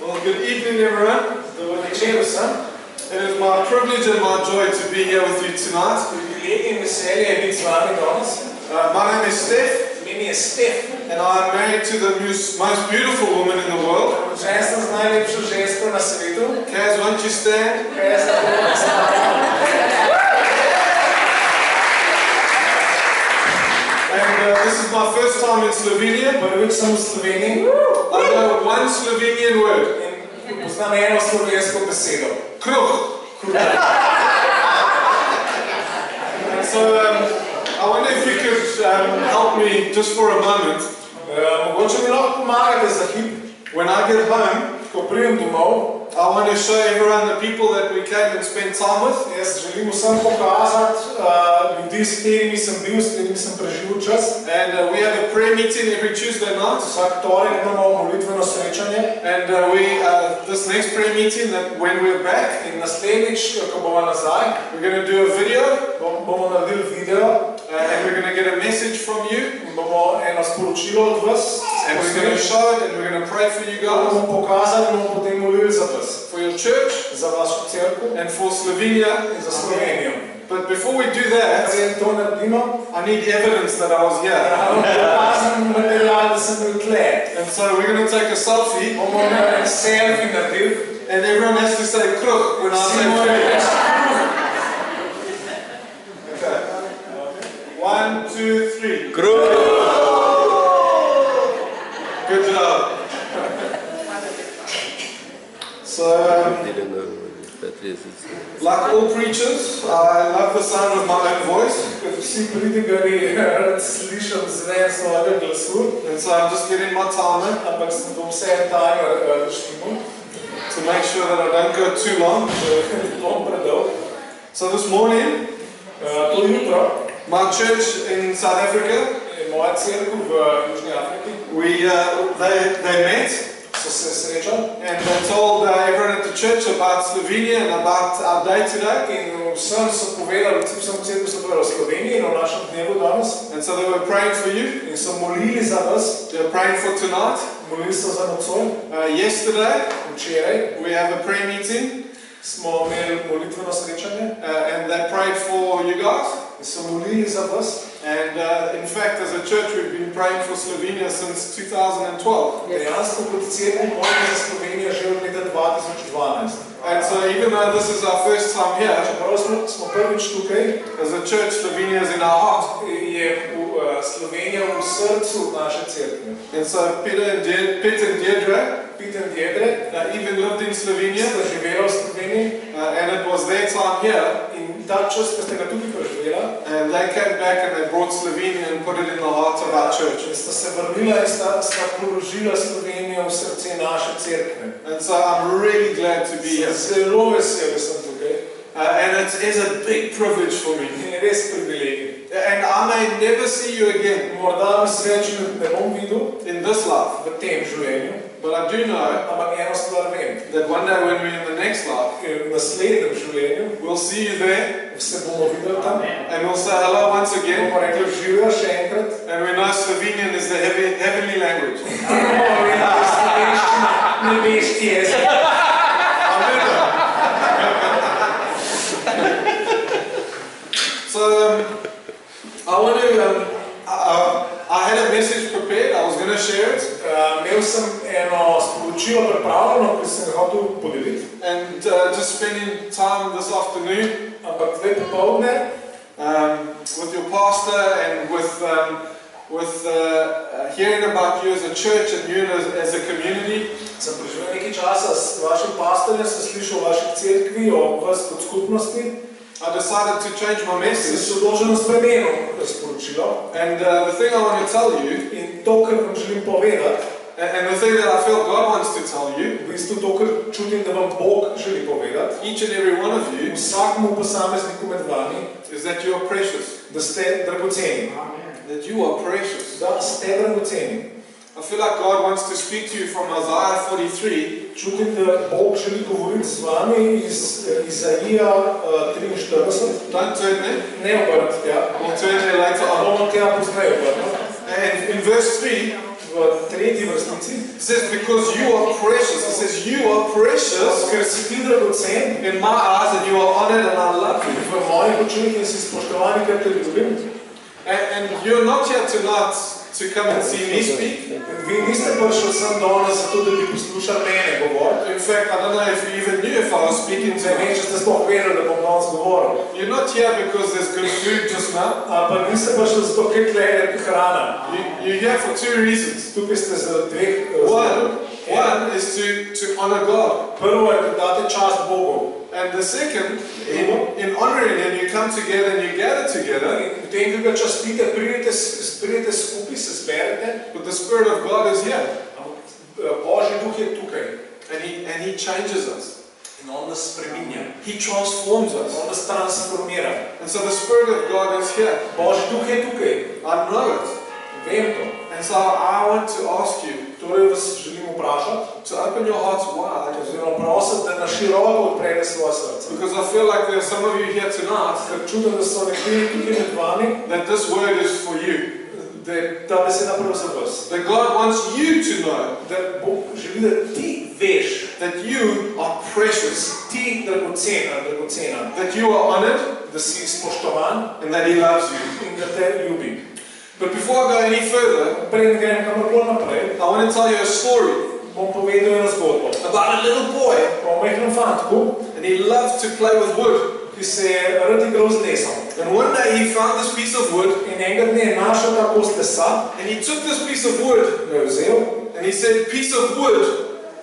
Well, good evening, everyone. Dobro večer vsem. It is my privilege and my joy to be here with you tonight. Privilegij in veselje je biti z vami danes. My name is Steph, Ime mi je Stef. and I am married to the most beautiful woman in the world. Žen sem z najlepšo žensko na svetu. Kaz, won't you stand? Kaz, da bomo stali. And this is my first time in Slovenia. Prvič sem v Sloveniji. I know one Slovenian word. In poznam eno slovensko besedo. Kruh. So I wonder if you could help me just for a moment. Mogoče mi lahko pomagate za hip. When I get home, ko pridem domov, I want to show everyone the people that we came and spent time with. Jaz želim vsem pokazati ljudi, s katerimi sem bil, s katerimi sem preživel čas. And we have a prayer meeting every Tuesday night. Vsak torek imamo molitveno srečanje. And this next prayer meeting, that when we're back, in naslednjič, ko bomo nazaj, we're going to do a video. Bomo naredili video. And we're going to get a message from you. Bomo eno sporočilo od vas. And we're going to show it and we're going to pray for you guys. Bomo pokazali in bomo potem molili za vas. For your church. Za vašo cerkev. And for Slovenia. In za Slovenijo. But before we do that, to naredimo, I need evidence that I was here. Pokazam material, da sem bil tle. And so we're going to take a selfie. Bomo selfie naredili. And everyone has to say kruh when I say kruh. 1, 2, 3. Kruh! Good job. So, like all preachers, I love the sound of my own voice. Vsi pridigarji rad slišam zven svojega glasu. And so I'm just getting my timer. Ampak sem bom vse timer štimal. To make sure that I don't go too long. So this morning, to jutro, my church in South Africa, moja cerkev v Južni Afriki, they met. So se srečali. And they told everyone at the church about Slovenia and about our day today. In vsem so povedali, vsem cerkev so povedali o Sloveniji in o našem dnevu danes. And so they were praying for you. In so molili za vas. They were praying for tonight. Molili so za nocoj. Yesterday, včeraj, we have a prayer meeting. Smo imeli molitveno srečanje. And they prayed for you guys. In so molili za vas. And in fact, as a church, we've been praying for Slovenia since 2012. Dejansko kot cerkev molimo za Slovenijo že od leta 2012. And so even though this is our first time here, čeprav smo prvič tukaj, as a church, Slovenia is in our heart. Je Slovenija v srcu naše cerkve. And so Peter and Deirdre even lived in Slovenia. Sta živela v Sloveniji. And it was their time here. In ta čas, ko ste ga tudi preživela. And they came back and they brought Slovenia and put it in the heart of our church. In sta se vrnila in sta položila Slovenijo v srce naše cerkve. And so I'm really glad to be here. Zelo vesel, da sem tukaj. And it is a big privilege for me. In res privilegij. And I may never see you again. Morda vas več ne bom videl in this life. V tem življenju. But I do know ampak eno stvar vem. That one day when we're in the next life, v naslednjem življenju, we'll see you there. Se bomo videli tam. And we'll say hello once again. Bomo rekli živjo še enkrat. And we know Slovenian is the heavenly language. Nebeški jezik. So I want to. I had a message prepared. I was going to share it. Imel sem eno sporočilo pripravljeno, ki sem ga hotel podeliti. And just spending time this afternoon. Ampak zdaj popoldne. With your pastor and with hearing about you as a church and you as a community. Sem preživel nekaj časa s vašim pastorjem, sem slišal o vaših cerkvi, o vas kot skupnosti. I decided to change my message. Sem se odločil spremenil sporočilo. And the thing I want to tell you, in to, kar vam želim povedati, and the thing that I feel God wants to tell you, v bistvu to, kar čutim, da vam Bog želi povedati, each and every one of you, vsakemu posamezniku med vami, is that you are precious. Da ste dragoceni. That you are precious. Da ste dragoceni. I feel like God wants to speak to you from Isaiah 43. Čutim, da Bog želi govoriti z vami iz Izaija 43. Don't turn there. Ne obrniti, ja. We'll turn there later on. Bomo tega pozneje obrniti. And in verse 3, v v tretji vrstici. It says, because you are precious. It says, you are precious Ker si ti dragocen in my eyes and you are honored and I love you. v mojih očeh in si spoštovani, ker te ljubim. And you're not here tonight to come and see me speak. Vi niste prišli sem danes zato, da bi poslušali mene govoriti. In fact, I don't know if you even knew if I was speaking Ne vem, tonight. če ste sploh vedeli, da bom danes govoril. You're not here because there's good food just now. Ampak niste prišli zato, ker tle je hrana. You're here for two reasons. Tukaj ste za dveh razlogov. One is to honor God. Prvo je, da date čast Bogu. And the second, in honoring Him, you come together and you gather together. In potem, ko ga častite, pridete skupaj, se zberete. But the Spirit of God is here. Božji duh je tukaj. And He changes us. In on nas spreminja. He transforms us. On nas transformira. And so the Spirit of God is here. Božji duh je tukaj. I know it. Vem to. And so I want to ask you Torej vas želim vprašati, to open your hearts wide. oziroma prositi, da na široko odprete svoje srce. Because I feel like there are some of you here tonight Ker čutim, da so nekateri tukaj med vami, that this word is for you. da je ta beseda prav za vas. That God wants you to know Da Bog želi, da ti veš, that you are precious, ti dragocena, that you are honored, da si spoštovan and that He loves you. in da te ljubi. But before I go any further, Preden grem kamorkoli naprej, I want to tell you a story bom povedal eno zgodbo. about a little boy, O majhnem fantku, and he loved to play with wood. ki se je rad igral z lesom. And one day he found this piece of wood, In enega dne je našel ta kos lesa, and he took this piece of wood, ga je vzel and he said, "Piece of wood,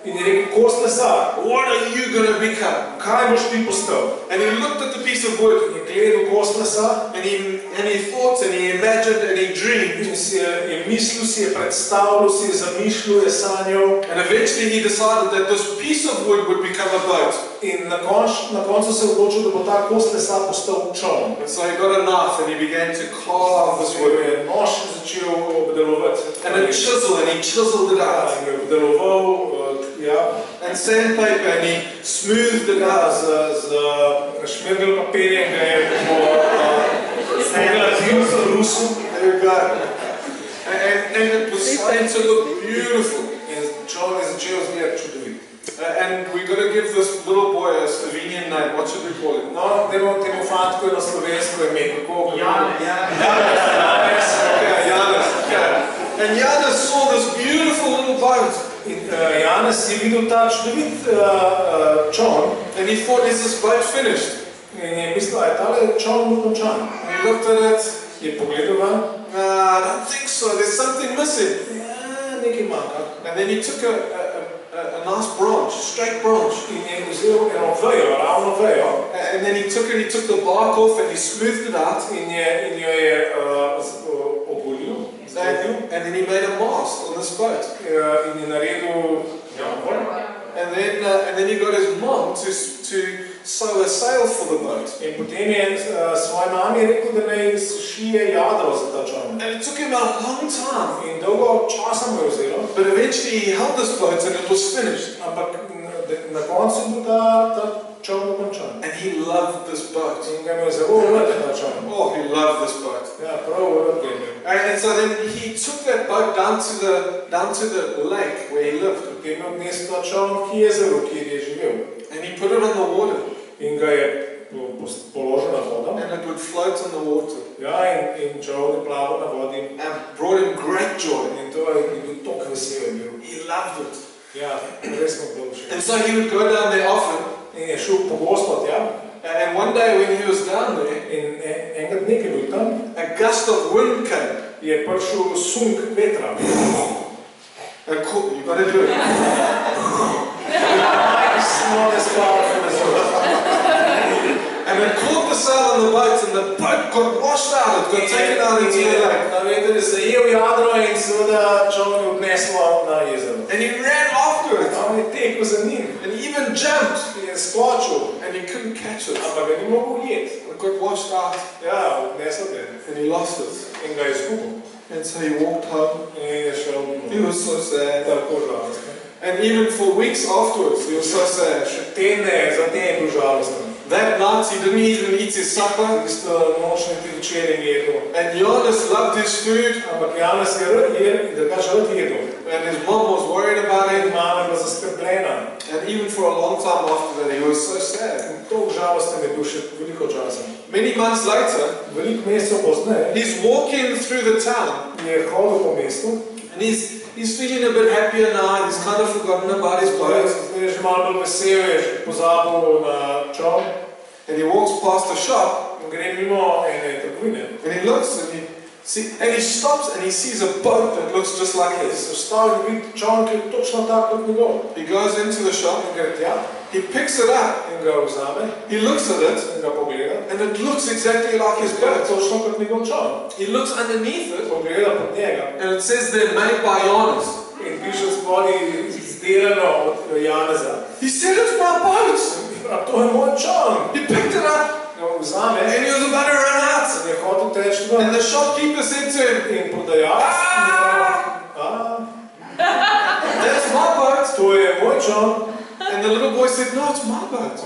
in je rekel, kos lesa, what are you going to become?" kaj boš ti postal? And he looked at the piece of wood, Je gledal kos lesa and he thought, and he imagined, and he dreamed. in si je mislil, si je predstavljal, si je zamišljal, je sanjal. And eventually he decided that this piece of wood would become a boat. In na koncu se je odločil, da bo ta kos lesa postal čoln. And so he got a knife and he began to carve this wood. Je nož začel obdelovati. And a chisel, and he chiseled it out. In ga je obdeloval, And sandpaper, and he smoothed it out. z šmirgel papirjem ga je pogladil z rusu. There we go. And it was starting to look beautiful. In čoln je začel izgledati čudovit. And we're going to give this little boy a Slovenian name. What should we call him? No, dajmo temu fantku eno slovensko ime. Kako? Janus. Okay, Janus. Okay. And Janus saw this beautiful little boat. In Janez je videl ta čudovit čoln And he thought, is this boat finished? in je mislil, je tale čoln dokončan. And he looked at it. Je pogledal van, I don't think so. There's something missing. nekaj manjka. And then he took a nice branch, a straight branch. In je vzel eno vejo, ravno vejo, And then he took the bark off and he smoothed it out. in jo je ogolil, zgradil And then he made a mast on this boat. in je naredil jambo. And then he got his mom to sew a sail for the boat. In potem je svoji mami rekel, da naj šije jadro za ta čoln. And it took him a long time. In dolgo časa mu je vzelo, But eventually he held this boat and it was finished. ampak na koncu je bil ta čoln dokončan. And he loved this boat. In ga je zelo rad ta čoln. Oh, he loved this boat. Ja, prav rad ga je imel. And so then he took that boat down to the lake where he lived. Potem je odnesel ta čoln k jezeru, kjer je živel. And he put it on the water. In ga je položil na vodo. And it would float on the water. Ja, in čoln je plaval na vodi. And brought him great joy. In to je bil toliko vesel je bil. He loved it. Ja, res smo bilo všeč. And so he would go down there often. In je šel pogosto tja. And one day when he was down there, In enega dne, ki je bil tam, a gust of wind came. je prišel sunk vetra. And you got to do it. Smallest powerful as well. And it caught the sail on the boat, and the boat got washed out. It got taken out into the lake. Ta veter je zajel jadro in seveda čoln je odneslo na jezero. And he ran after it. On je tekel za njim. And he even jumped. Je skočil, And he couldn't catch it. ampak ga ni mogel ujeti. It got washed out. Ja, odneslo ga je. And he lost it. In ga je izgubil. And so he walked home. In je šel He was so sad. tako žalosten. And even for weeks afterwards, he was so sad. Še tedne zatem je bil žalosten. That night he didn't even eat his supper. Tisto nočne večerje ni jedel. And Jonas loved his food. Ampak Janez je drugače rad jedel. And his mom was worried about In him. mama je bila zaskrbljena. And even for a long time after that, he was so sad. In to žalosten je bil še veliko časa. Many months later, Veliko mesecev pozneje he's walking through the town. je hodil po mestu. And he's feeling a bit happier now. He's kind of forgotten about his boat. Zdaj je že malo bolj vesel, je že pozabil na čoln. And he walks past a shop. In gre mimo ene trgovine. And he looks and he stops and he sees a boat that looks just like his. Vstavi in vidi čoln, ki je točno tak kot njegov. He goes into the shop. In gre tja. He picks it up. In ga vzame. He looks at it. In ga pogleda. And it looks exactly like his boat. Točno kot njegov čoln. He looks underneath it. Pogleda pod njega. And it says they're made by Jonas. In piše spodaj izdelano od Janeza. He said, it's my boat. A to je moj čoln. He picked it up. Ga vzame. And he was about to run out. In je hotel teči ven. And the shopkeeper said to him, In prodajalec. that's my boat. To je moj čoln. And the little boy said, no, it's my boat.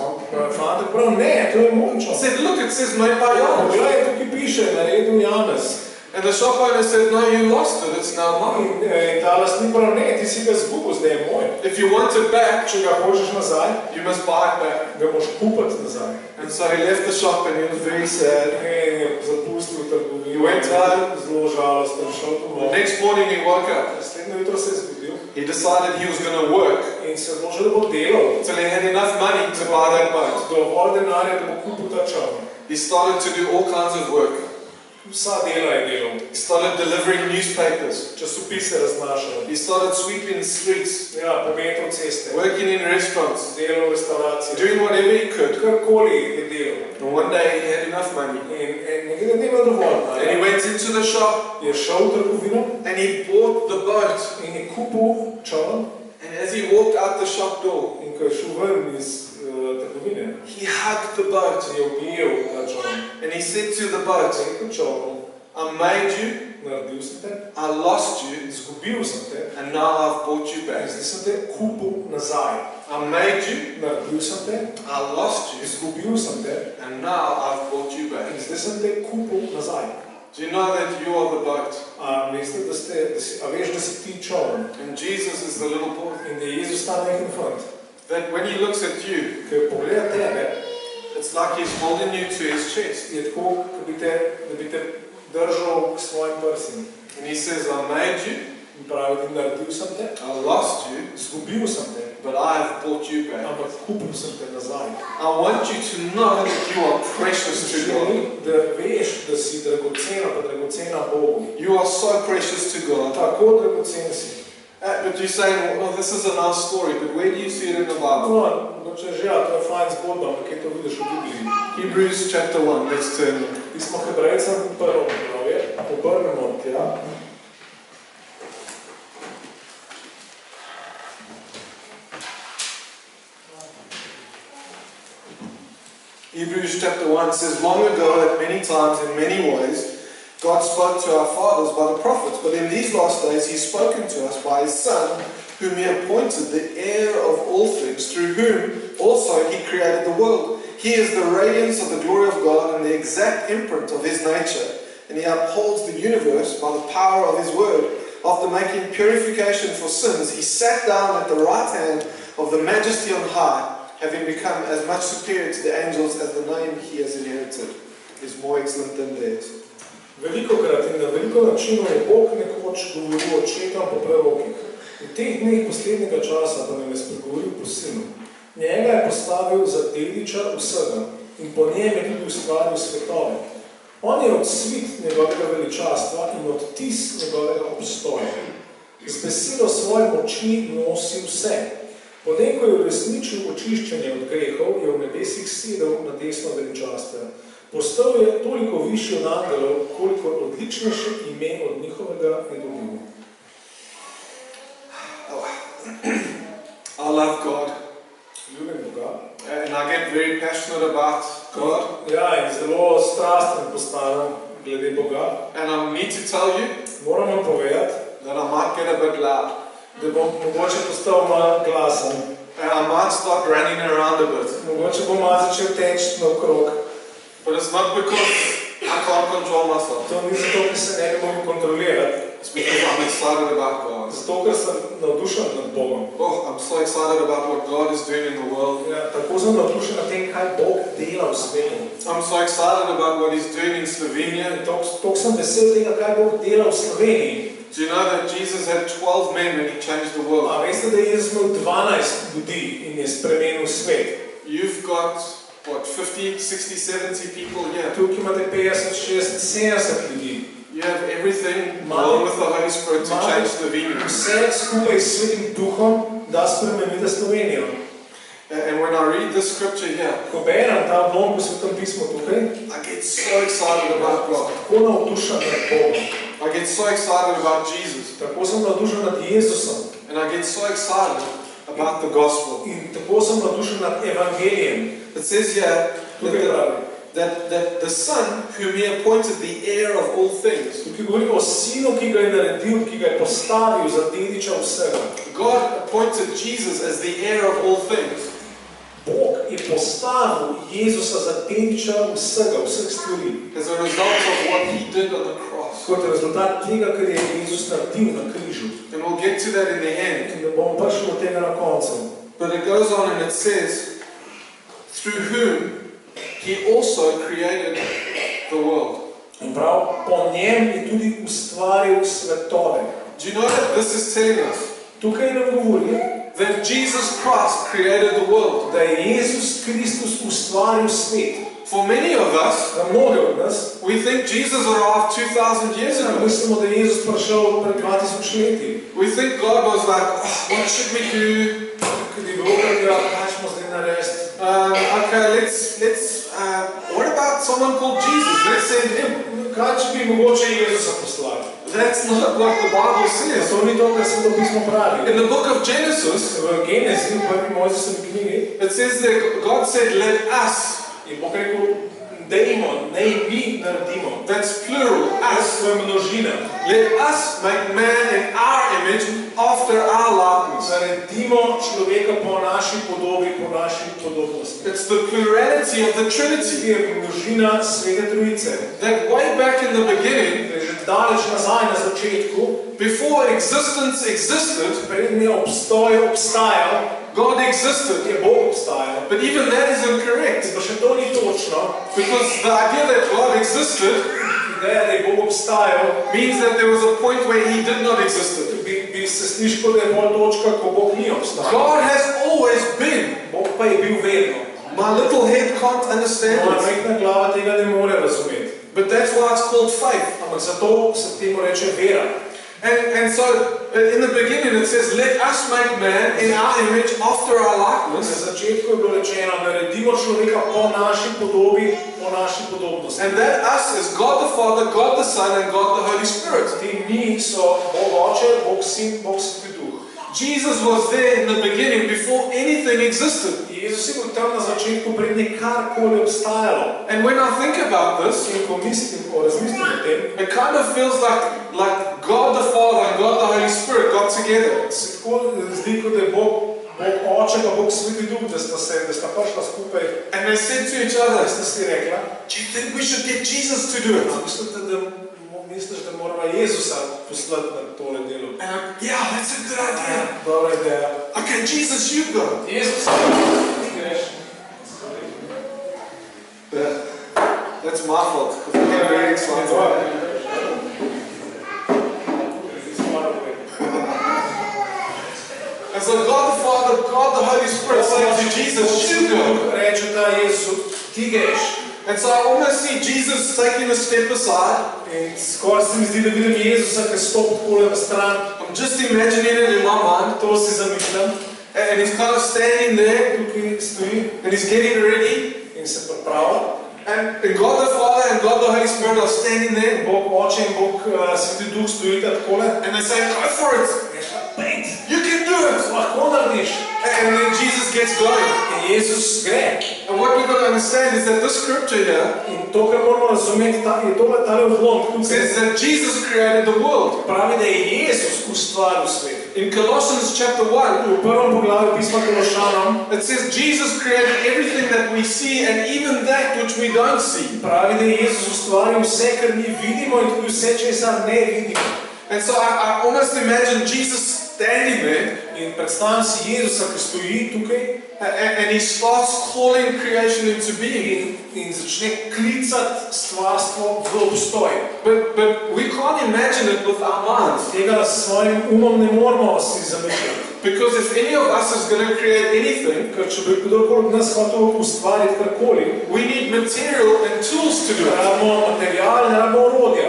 Fantek prav, ne, to je moj He čoln. said, look, it says made by Jonas. Poglej, tukaj piše, naredil Janez. And the shop owner said, no, you lost it. It's now mine. In ta lastnik prav, ne, ti si ga zgubil, zdaj je moj. If you want it back, Če ga hočeš nazaj, you must buy it back. ga moš kupiti nazaj. And so he left the shop and he was very sad. In je zapustil trgovino. He went home. Zelo žalosten, šel The domov. next morning he woke up. Naslednje jutro se je zbudil He decided he was going to work in se odločil, da bo delal. until he had enough money to buy that boat. Dovolj denarja, da bo kupil ta čoln. He started to do all kinds of work. Vsa dela je delal. He started delivering newspapers. Časopise raznašal. He started sweeping the streets, Ja, pometal ceste. working in restaurants, Delal v restauraciji. doing whatever he could. Karkoli je delal. And one day he had enough money. In nekaj ni imel dovolj. And he went into the shop Je šel v trgovino and he bought the boat. in je kupil čoln. And as he walked out the shop door, In ko je šel ven iz trgovine, he hugged the boat. je objel ta čoln. And he said to the boat, Rekel čolnu, I made you, naredil sem te, I lost you, izgubil sem te, and now I've brought you in back. zdaj sem te kupil nazaj. I made you, Naredil sem te, I lost you, izgubil sem te, and now I've brought you in back. zdaj sem te kupil nazaj. Do you know that you are the boat? A veste, a veš, da si ti čoln And Jesus is the little boy. in da je Jezus ta nekaj fant, That when he looks at you, ki pogleda tebe, it's like he's holding you to his chest. je tako, da bi te držal k svojim prsim. And he says, I made you, In pravi, da naredil sem te, I lost you, izgubil sem te, but I have brought you back. ampak kupil sem te nazaj. I want you to know that you are precious to God. Želim, da veš, da si dragocena Bogu. You are so precious to God. Tako dragocen si. But you're saying, well, this is a nice story, but where do you see it in the Bible? No, če že, to je fajn zgodba, ampak kje to vidiš v Bibliji? Hebrews chapter 1, let's turn. Pismo Hebrejcem prvo poglavje, obrnemo tja. Hebrews chapter 1 says, long ago, at many times, in many ways, God spoke to our fathers by the prophets, but in these last days He's spoken to us by His Son, whom He appointed the heir of all things, through whom also He created the world. He is the radiance of the glory of God and the exact imprint of His nature, and He upholds the universe by the power of His word. After making purification for sins, He sat down at the right hand of the Majesty on high, having become as much superior to the angels as the name He has inherited is more excellent than theirs. Velikokrat in na veliko načinov je Bog nekoč govoril očetom po prerokih. V teh dneh poslednjega časa pa nam je spregovoril po sinu. Njega je postavil za dediča vsega in po njem je tudi ustvaril svetove. On je odsvit njegovega veličastva in odtis njegovega obstoja. Z besedo svoje moči nosi vse. Potem, ko je uresničil očiščenje od grehov, je v nebesih sedel na desno veličastva. Postal je toliko višji od angelov, koliko odličnejše ime od njihovega je dobil. I love God. Ljubim Boga. And I get very passionate about God. Ja, in zelo strasten postanem glede Boga. And I need to tell you Moram vam povedati, that I might get a bit loud. da bom mogoče postal malo glasen. I might start running around a bit. Mogoče bom malo začel teči naokrog. But it's not because I can't control myself. To ni zato, ker se ne bi mogel kontrolirati. It's because I'm excited about God. Zato, ker sem navdušen nad Bogom. Oh, I'm so excited about what God is doing in the world. Ja, tako sem navdušen nad tem, kaj Bog dela v svetu. I'm so excited about what He's doing in Slovenia. Tako sem vesel tega, kaj Bog dela v Sloveniji. Do you know that Jesus had 12 men when He changed the world? A veste, da je Jezus imel 12 ljudi in je spremenil svet. You've got, what, 50, 60, 70 people here. Tukaj imate 50, 60, 70 ljudi. You have everything along with the Holy Spirit to change Slovenia. Vse skupaj s Svetim Duhom, da spremenite Slovenijo. And when I read this scripture here, Ko berem ta odlom v Svetem pismu tukaj, I get so excited about God. tako navdušen nad Bogom. I get so excited about Jesus. Tako sem navdušen nad Jezusom. And I get so excited about the gospel. In tako sem navdušen nad Evangelijem. It says here Tukaj pravi. that the Son whom He appointed the heir of all things. Tukaj govori o sinu, ki ga je naredil, ki ga je postavil za dediča vsega. God appointed Jesus as the heir of all things. Bog je postavil Jezusa za dediča vsega, vseh stvari. As a result of what He did on the cross. Kot rezultat tega, kar je Jezus naredil na križu. And we'll get to that in the end. In da bomo prišli do tega na koncu. But it goes on and it says, through whom He also created the world. In prav po njem je tudi ustvaril svetove. Do you know that this is telling us Tukaj nam govori, that Jesus Christ created the world? da je Jezus Kristus ustvaril svet. For many of us, Za mnoge od nas, we think Jesus arrived 2,000 years ago. mislimo, da je Jezus prišel pred 2000 leti. We think God was like, oh, what should we do? Kad je Bog rekel, kaj smo zdaj narediti? Okay, what about someone called Jesus? Let's send Him. Kaj če bi mogoče Jezusa poslali? That's not what the Bible says. To ni to, kar Sveto pismo pravi. In the book of Genesis, V Genezi, v prvi Mojzesovi knjigi, it says that God said, let us. je Bog rekel, dejmo, naj mi naredimo. That's plural, us. To je množina. Let us make man in our image after our likeness. Naredimo človeka po naši podobi, po naši podobnosti. It's the plurality of the To Trinity. je množina Svete Trojice. That way back in the beginning, To je že daleč nazaj na začetku, before existence existed, predtem je obstajal, God existed. je Bog obstajal. But even that is incorrect. Pa še to ni točno, Because the idea that God existed ideja, da je Bog obstajal, means that there was a point where He did not exist. bi se slišalo, da je bolj točka, ko Bog ni obstajal. God has always been. Bog pa je bil vedno. My little head can't understand Moja it. majhna glava tega ne more razumeti. But that's why it's called faith. Ampak zato se temu reče vera. And so in the beginning it says, let us make man in our image after our Na likeness. začetku je bilo rečeno, naredimo človeka po naši podobi, po naši podobnosti. And that us is God the Father, God the Son, and God the Holy Spirit. Ti mi so Bog Oče, Bog Sin, Bog Sveti Duh. Jesus was there in the beginning before anything existed. Jezus je bil tam na začetku, predne karkoli obstajalo. And when I think about this, In ko razmislim o tem, it kind of feels like God the Father and God the Holy Spirit got together. se tako zdi, kot da je Bog Oče pa Bog Sveti Duh, da sta prišla skupaj, And they said to each other, da sta si rekla, do you think we should get Jesus to do it? misliš, da moramo Jezusa poslati na tole delo. And yeah, that's a good idea. Dobra ideja. Okay, Jesus, you go. Jezus, ti greš. Yeah, that's my fault, because I get very excited. And so God the Father, God the Holy Spirit said to Jesus, you go. Reče ta Jezus, ti greš. And so I almost see Jesus taking a step aside. In skoraj se mi zdi, da vidim Jezusa, ki stopi takole na stran. I'm just imagining it in my mind. To si zamišljam. And He's kind of standing there, Tukaj stoji and He's getting ready. in se pripravlja. And God the Father and God the Holy Spirit are standing there. Bog Oče in Bog Sveti Duh stojita takole. And they say, go for it. Pejt, You can do do it. Lahko narediš. And then Jesus gets going. In Jezus gre. And what we've got to understand is that this scripture here In to, kar moramo razumeti, je tale odlom. says that Jesus created the world. Pravi, da je Jezus ustvaril svet. In Colossians chapter 1, V prvem poglavju pisma Kološanom it says Jesus created everything that we see and even that which we don't see. pravi, da je Jezus ustvaril vse, kar mi vidimo in tudi vse, česar ne vidimo. And so I almost imagine Jesus standing there In predstavljam si Jezusa, ki stoji tukaj and he starts calling creation into being. in začne klicati stvarstvo v obstoj. But we can't imagine it with our minds. Tega s svojim umom ne moramo si zamišljati. Because if any of us is going to create anything, Ker če bi kdorkoli od nas hotel ustvariti karkoli, we need material and tools to do it. rabimo material, ne rabimo orodja.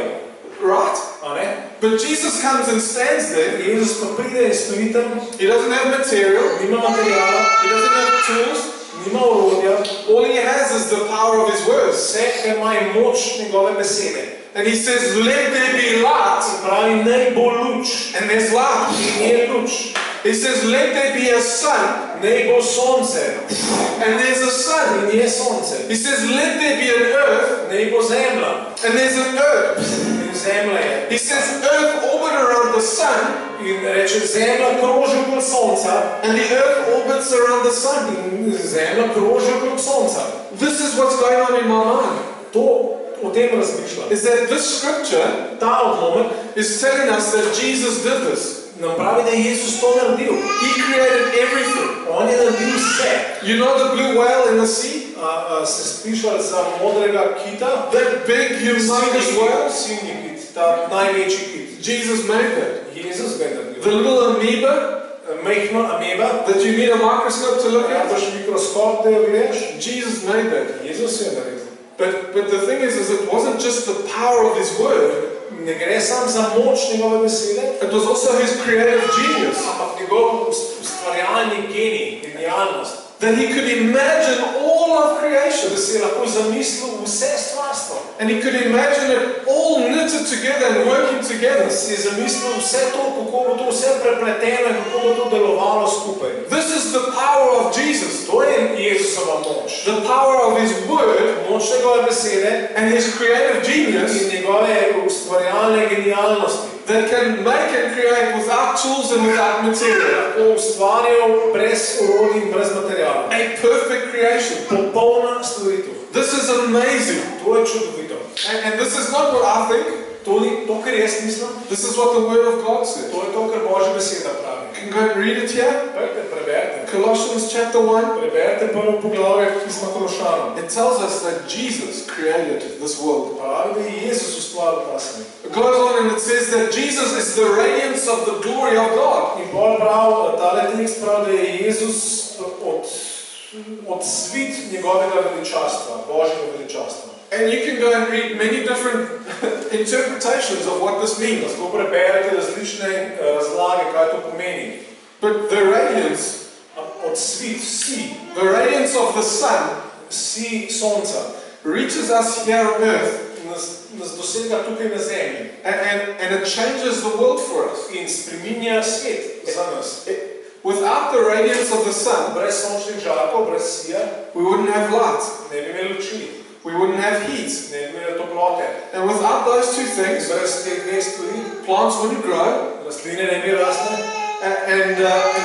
Right? A ne? But Jesus comes and stands there. Jezus pa pride in stoji tam, He doesn't have material. nima materijala, He doesn't have tools. nima orodja, All he has is the power of his words. vse, kar ima je moč njegove besede. And he says, let there be light. Pravi, naj bo luč. And there's light. In je luč. He says, let there be a sun. Naj bo sonce. And there's a sun. In je sonce. He says, let there be an earth. Naj bo zemlja. And there's an earth. In zemlja je. He says, earth orbit around the sun. In reče, zemlja kroži okrog sonca. And the earth orbits around the sun. In zemlja kroži okrog sonca. This is what's going on in my mind. To o tem razmišljam. Is that this scripture Ta odlomek is telling us that Jesus did this. nam pravi, da je Jezus to naredil. He created everything. On je naredil vse. You know the blue whale in the sea? Ste slišali za modrega kita? That big, humongous whale? Sinji kit, ta največji kit. Jesus made that. Jezus ga je naredil. The little amoeba Majhna ameba, that you need a microscope to look at? rabiš mikroskop, da jo gledaš. Jesus made that. Jezus je naredil. But the thing is it wasn't just the power of his word, Ne gre sam za moč njegove besede, it was also his creative genius. ampak njegov ustvarjalni genij, genialnost. That he could imagine all of creation. Da si je lahko zamislil vse stvarstvo. And he could imagine it all knitted together and working together. Da si je zamislil vse to, kako bo to vse prepleteno in kako bo to delovalo skupaj. This is the power of Jesus. To je Jezusova moč. The power of his word Moč njegove besede and his creative genius in njegove ustvarjalne genialnosti. that can make and create without tools and without material. Lahko ustvarjal brez orodij in brez materijala. A perfect creation. Popolna stvaritev. This is amazing. To je čudovito. And this is not what I think. To ni to, kar jaz mislim. This is what the word of God says. To je to, kar Božja beseda pravi. You can go and read it here. Pojdite, preberite. Colossians chapter 1. Preberite prvo poglavje pisma Kološanom. It tells us that Jesus created this world. Pravi, da je Jezus ustvaril ta svet. It goes on and it says that Jesus is the radiance of the glory of God. In bolj prav, tale tekst pravi, da je Jezus od svit njegovega veličastva, Božjega veličastva. And you can go and read many different interpretations of what this means. Lahko preberete različne razlage, kaj to pomeni. But the radiance, Od svit, si, the radiance of the sun si sonca, reaches us here on earth nas dosega tukaj na zemlji and it changes the world for us. in spreminja svet za nas. Without the radiance of the sun, Brez sončnih žarkov, brez sija, we wouldn't have light. ne bi imeli luči, We wouldn't have heat. ne bi imeli toplote. And without those two things, Brez teh dveh stvari, plants wouldn't grow rastline ne bi rasle, and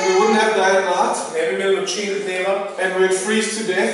we wouldn't have day and night ne bi imeli noči in dneva. and we'd freeze to death.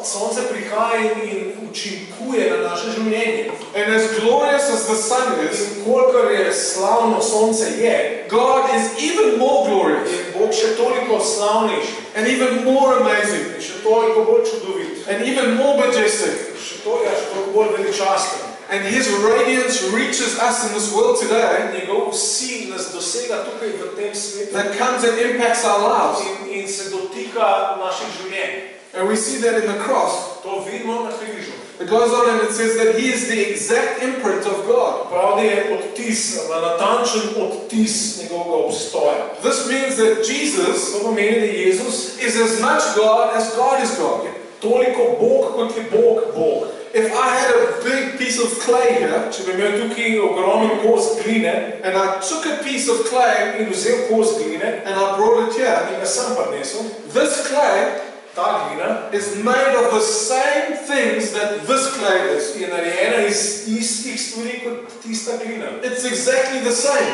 Sonce prihaja in učinkuje na naše življenje. And as glorious as the sun is, In kolikor je slavno sonce je, God is even more glorious je Bog še toliko slavnejši and even more amazing in še toliko bolj čudovit, and even more majestic. še toliko bolj veličasten. And his radiance reaches us in this world today Njegov sil nas dosega tukaj v tem svetu that comes and impacts our lives. in se dotika naših življenj. And we see that in the cross. To vidimo na križu. It goes on and it says that he is the exact imprint of God. Pravi je odtis, natančen odtis njegovega obstoja. This means that Jesus To pomeni, da Jezus is as much God as God is God. toliko Bog, kot je Bog Bog. if I had a big piece of clay here, če bi imel tukaj ogromen kos gline and I took a piece of clay in vzel kos gline and I brought it here, in ga sem prinesel, this clay ta glina is made of the same things that this clay is. je narejena iz istih stvari kot tista glina. It's exactly the same.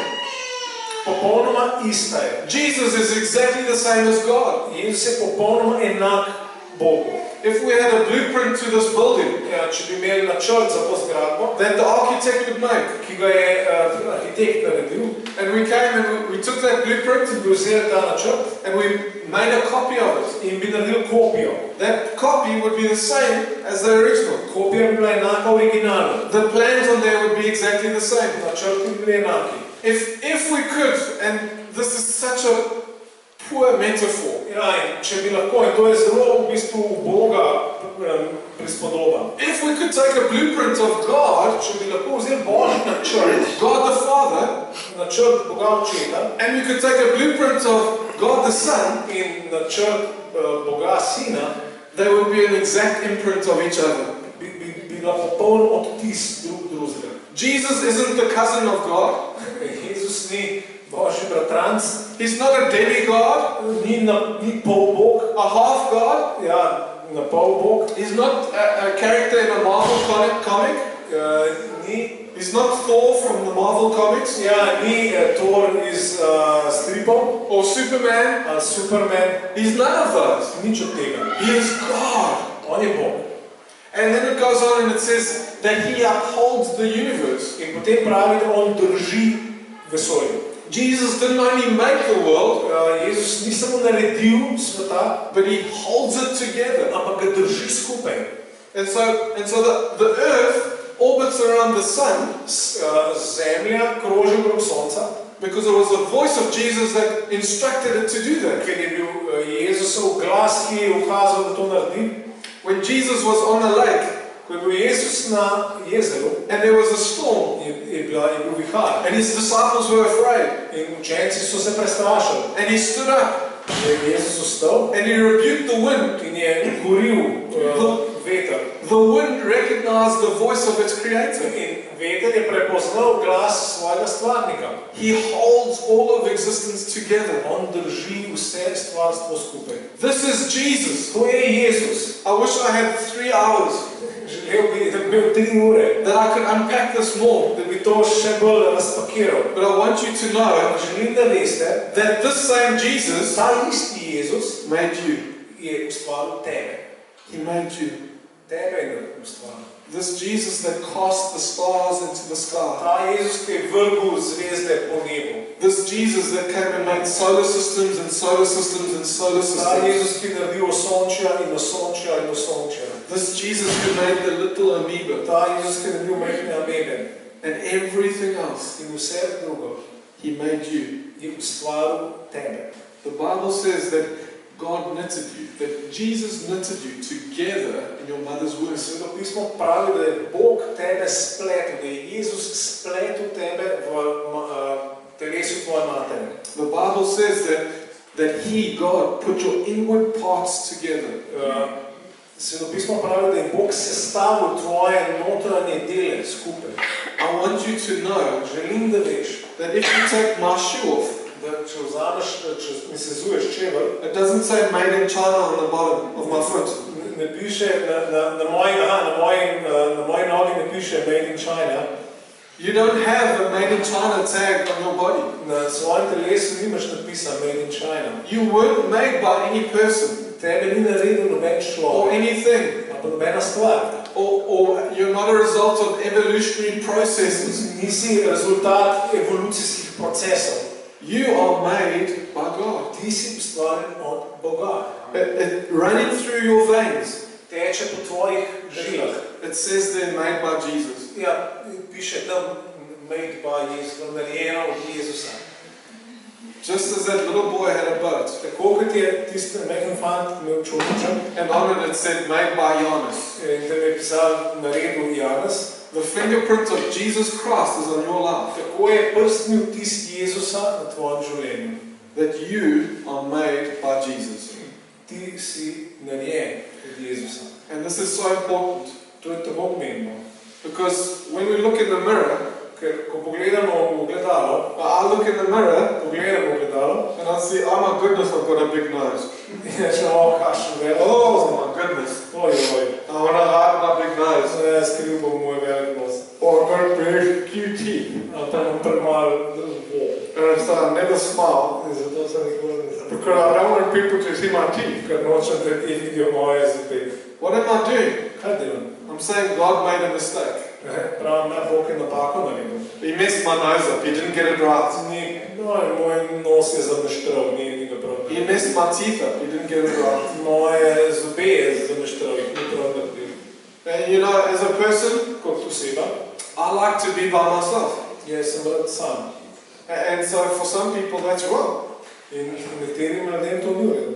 Popolnoma ista je. Jesus is exactly the same as God. Jezus je popolnoma enak Bogu. If we had a blueprint to this building Ja, če bi imeli načrt za to zgradbo, that the architect would make, ki ga je arhitekt naredil, and we came and we took that blueprint bi vzeli ta načrt and we made a copy of it, in bi naredil kopijo. that copy would be the same as the original. Kopija bi bila enaka originalu. The plans on there would be exactly the same. Načrti bi bili enaki. If we could, and this is such a poor metaphor, Ja, in če bi lahko, in to je zelo v bistvu Boga prispodoba. if we could take a blueprint of God, Če bi lahko vzeli Božji načrt, God the Father, načrt Boga Očeta and we could take a blueprint of God the Son, in načrt Boga Sina, they would be an exact imprint of each other. bi bila popoln odtis drugega. Jesus isn't the cousin of God. Jezus ni Božji bratranc, He's not a demigod, ni pol Bog, a half God. ja, na pol Bog, He's not a character in a Marvel comic. ni, He's not Thor from the Marvel comics, ja, ni Thor iz stripov, or Superman. ali Superman, He's none of those. nič od tega. He is God. On je Bog. And then it goes on and it says that He upholds the universe. In potem pravi, da on drži vesolje. Jesus didn't only make the world, Jezus ni samo naredil sveta, but He holds it together. ampak ga drži skupaj. And so the earth orbits around the sun Zemlja kroži okrog sonca, because it was the voice of Jesus that instructed it to do that. ker je bil Jezusov glas, ki je ukazal, da to naredi. When Jesus was on the lake Ko je bil Jezus na jezeru, and there was a storm je bil vihar and His disciples were afraid, in učenci so se prestrašili. and He stood up Je Jezus vstal and He rebuked the wind. in je goril veter. The wind recognized the voice of its creator. In veter je prepoznal glas svojega stvarnika. He holds all of existence together. On drži vse stvarstvo skupaj. This is Jesus. To je Jezus. I wish I had 3 hours Želel bi, da bi imel 3 ure, that I could unpack this more. da bi to še bolj razpakiral. But I want you to know Želim, da veste, that this same Jesus ta isti Jezus made you. je ustvaril tebe. He made you. Tebe je ustvaril. This Jesus that cast the stars into the sky. Ta Jezus, ki je vrgel zvezde po nebu. This Jesus that came and made solar systems and solar systems and solar Ta systems. Jezus, ki je naredil osončja in osončja in osončja. This Jesus who made the little amoeba Ta Jezus, ki je naredil majhne amebe and everything else. in vse drugo, He made you. je ustvaril tebe. The Bible says that God knitted you, that Jesus knitted you together in your mother's womb. Sveto pismo pravi, da je Bog tebe spletel, da je Jezus spletel tebe v telesu tvoje matere. The Bible says that He, God, put your inward parts together. Sveto pismo pravi, da je Bog sestavil tvoje notranje dele skupaj. I want you to know Želim, da veš, that if you take my shoe off, da če vzameš, če mi sezuješ čevelj, it doesn't say made in China on the bottom of my foot. ne piše, na moji nogi ne piše Made in China, You don't have a made in China tag on your body. na svojem telesu nimaš napisan Made in China. You weren't made by any person Tebe ni naredil noben or človek, anything, ali pa nobena stvar. or you're not a result of evolutionary processes. Nisi rezultat evolucijskih procesov. You are made by God. Ti si ustvarjen od Boga. Running through your veins, Teče po tvojih žilah. it says they're made by Jesus. Ja, piše tam made by Jezus, narejeno od Jezusa. Just as that little boy had a boat, Tako kot je tisti majhen fant imel čolniča and on it it said made by Janus. in tam je pisal naredil Janez, The fingerprint of Jesus Christ is on your life. tako je prstni vtis Jezusa na tvojem življenju. That you are made by Jesus. Ti si narejen od Jezusa. And this is so important. To To je tako pomembno. Because when we look in the mirror, Ker ko pogledamo v ogledalo, I look in the mirror pogledamo v ogledalo, and I see, oh my goodness, I've got a big nose. in rečemo, kakšen velik nos. Oh my goodness, Oj. I want to hide my big nose. Skril bom moj velik nos. Or I've got very few teeth. Ali pa imam premalo zob. And so I never smile In zato se nikoli ne zabavam. because I don't want people to see my teeth. Ker nočem, da ti vidijo moje zobe. What am I doing? Kaj delam? I'm saying God made a mistake. Pravim, ne, Bog je napako naredil. He messed my nose up. He didn't get it right. Moj nos je zameštral, ni ga prav He naredil. messed my teeth up. He didn't get it right. Moje zobe je zameštral, jih ni prav naredil. And you know, as a person, Kot oseba, I like to be by myself. jaz sem rad sam. And so for some people, that's wrong. In nekaterim ljudem to ni v redu.